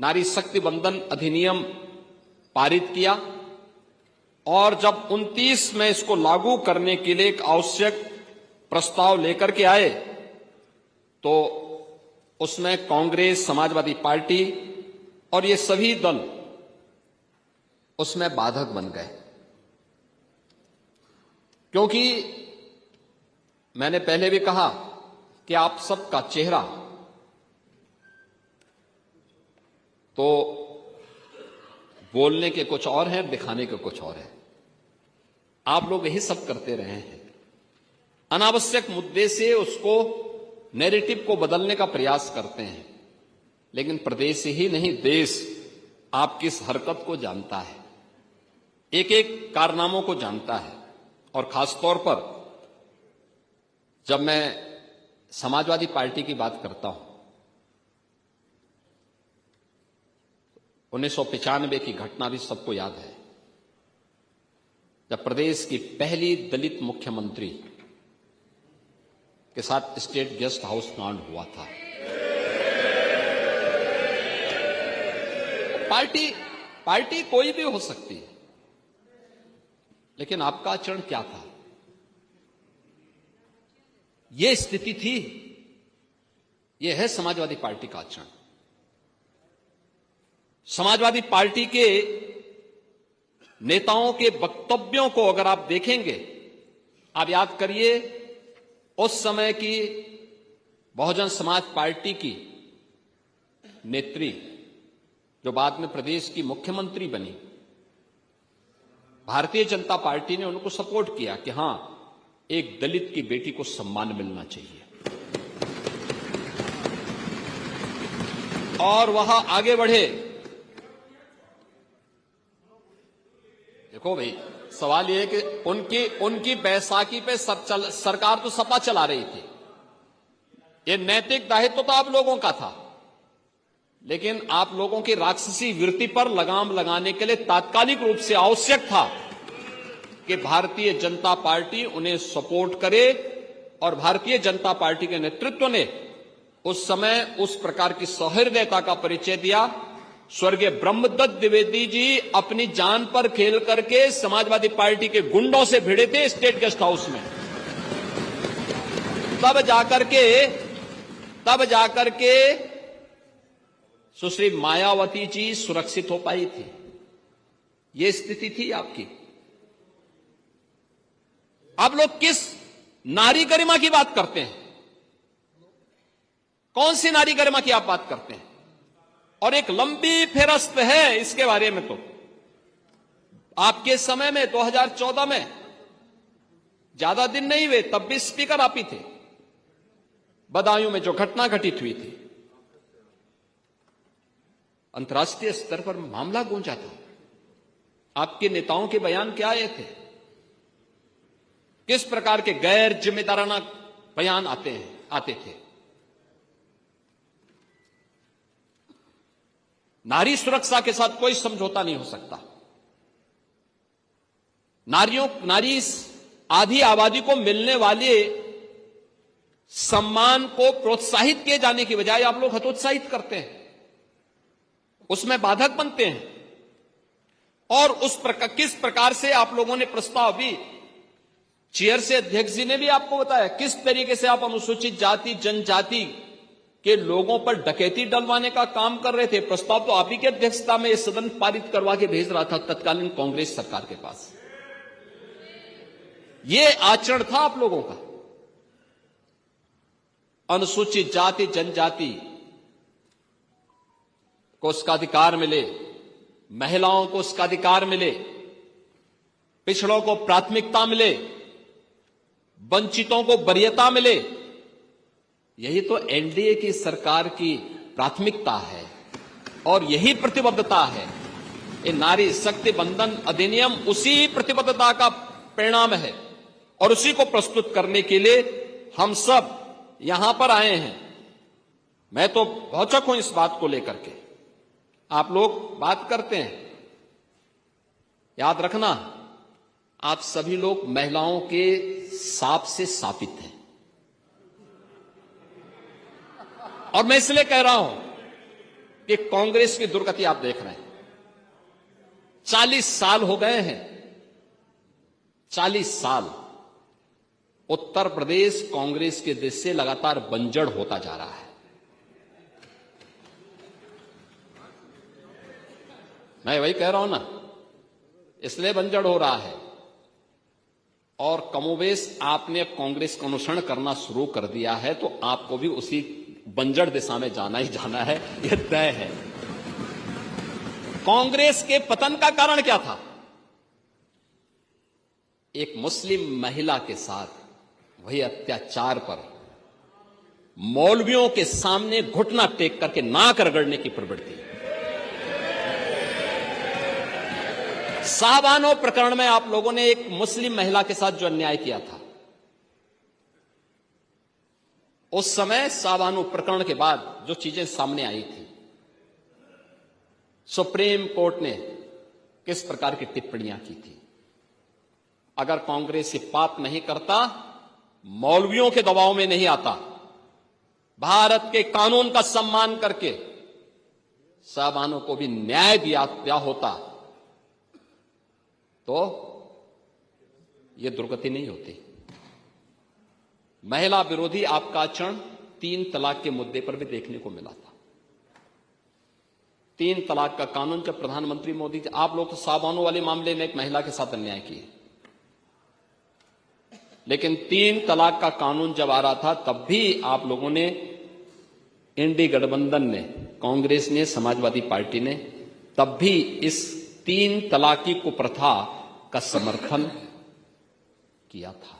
नारी शक्ति वंदन अधिनियम पारित किया और जब 29 में इसको लागू करने के लिए एक आवश्यक प्रस्ताव लेकर के आए तो उसमें कांग्रेस, समाजवादी पार्टी और ये सभी दल उसमें बाधक बन गए, क्योंकि मैंने पहले भी कहा कि आप सबका चेहरा तो बोलने के कुछ और है, दिखाने के कुछ और है। आप लोग यही सब करते रहे हैं, अनावश्यक मुद्दे से उसको नैरेटिव को बदलने का प्रयास करते हैं, लेकिन प्रदेश ही नहीं देश आपकी इस हरकत को जानता है, एक एक कारनामों को जानता है। और खासतौर पर जब मैं समाजवादी पार्टी की बात करता हूं, 1995 की घटना भी सबको याद है, जब प्रदेश की पहली दलित मुख्यमंत्री के साथ स्टेट गेस्ट हाउस कांड हुआ था। पार्टी कोई भी हो सकती है, लेकिन आपका आचरण क्या था? यह स्थिति थी, यह है समाजवादी पार्टी का आचरण। समाजवादी पार्टी के नेताओं के वक्तव्यों को अगर आप देखेंगे, आप याद करिए उस समय की बहुजन समाज पार्टी की नेत्री जो बाद में प्रदेश की मुख्यमंत्री बनी, भारतीय जनता पार्टी ने उनको सपोर्ट किया कि हां, एक दलित की बेटी को सम्मान मिलना चाहिए, और वह आगे बढ़े। देखो भाई, सवाल यह है कि उनकी बैसाखी पे सरकार तो सपा चला रही थी, यह नैतिक दायित्व तो आप लोगों का था, लेकिन आप लोगों की राक्षसी वृत्ति पर लगाम लगाने के लिए तात्कालिक रूप से आवश्यक था कि भारतीय जनता पार्टी उन्हें सपोर्ट करे, और भारतीय जनता पार्टी के नेतृत्व ने उस समय उस प्रकार की सहृदयता का परिचय दिया। स्वर्गीय ब्रह्मदत्त द्विवेदी जी अपनी जान पर खेल करके समाजवादी पार्टी के गुंडों से भिड़े थे स्टेट गेस्ट हाउस में, तब जाकर के सुश्री मायावती जी सुरक्षित हो पाई थी। यह स्थिति थी आपकी। आप लोग किस नारी गरिमा की बात करते हैं? कौन सी नारी गरिमा की आप बात करते हैं? और एक लंबी फेरस्त है इसके बारे में। तो आपके समय में 2014 में ज्यादा दिन नहीं हुए, तब भी स्पीकर आप ही थे। बदायूं में जो घटना घटित हुई थी, अंतर्राष्ट्रीय स्तर पर मामला गूंजा था। आपके नेताओं के बयान क्या आए थे? किस प्रकार के गैर जिम्मेदाराना बयान आते थे? नारी सुरक्षा के साथ कोई समझौता नहीं हो सकता। नारी आधी आबादी को मिलने वाले सम्मान को प्रोत्साहित किए जाने की बजाय आप लोग हतोत्साहित करते हैं, उसमें बाधक बनते हैं। और किस प्रकार से आप लोगों ने प्रस्ताव भी, चेयर से अध्यक्ष जी ने भी आपको बताया किस तरीके से आप अनुसूचित जाति जनजाति के लोगों पर डकैती डलवाने का काम कर रहे थे। प्रस्ताव तो आप ही की अध्यक्षता में सदन पारित करवा के भेज रहा था तत्कालीन कांग्रेस सरकार के पास। यह आचरण था आप लोगों का। अनुसूचित जाति जनजाति को उसका अधिकार मिले, महिलाओं को उसका अधिकार मिले, पिछड़ों को प्राथमिकता मिले, वंचितों को वरीयता मिले। यही तो एनडीए की सरकार की प्राथमिकता है और यही प्रतिबद्धता है। ये नारी शक्ति वंदन अधिनियम उसी प्रतिबद्धता का परिणाम है और उसी को प्रस्तुत करने के लिए हम सब यहां पर आए हैं। मैं तो भौचक हूं इस बात को लेकर के। आप लोग बात करते हैं, याद रखना, आप सभी लोग महिलाओं के सांप से शापित हैं। और मैं इसलिए कह रहा हूं कि कांग्रेस की दुर्गति आप देख रहे हैं। 40 साल हो गए हैं, 40 साल उत्तर प्रदेश कांग्रेस के देश से लगातार बंजर होता जा रहा है। मैं वही कह रहा हूं ना, इसलिए बंजर हो रहा है। और कमोबेश आपने अब कांग्रेस का अनुसरण करना शुरू कर दिया है, तो आपको भी उसी बंजर दिशा में जाना ही जाना है, यह तय है। कांग्रेस के पतन का कारण क्या था? एक मुस्लिम महिला के साथ वही अत्याचार पर मौलवियों के सामने घुटना टेक करके नाक रगड़ने की प्रवृत्ति। शाहबानो प्रकरण में आप लोगों ने एक मुस्लिम महिला के साथ जो अन्याय किया था, उस समय शाहबानो प्रकरण के बाद जो चीजें सामने आई थी, सुप्रीम कोर्ट ने किस प्रकार की टिप्पणियां की थी। अगर कांग्रेस ये पाप नहीं करता, मौलवियों के दबाव में नहीं आता, भारत के कानून का सम्मान करके शाहबानो को भी न्याय दिया होता, तो यह दुर्गति नहीं होती। महिला विरोधी आपका आचरण 3 तलाक के मुद्दे पर भी देखने को मिला था। 3 तलाक का कानून जब प्रधानमंत्री मोदी थे, आप लोग तो शाहबानो वाले मामले में एक महिला के साथ अन्याय किए, लेकिन 3 तलाक का कानून जब आ रहा था, तब भी आप लोगों ने, इंडी गठबंधन ने, कांग्रेस ने, समाजवादी पार्टी ने, तब भी इस 3 तलाकी कुप्रथा का समर्थन किया था।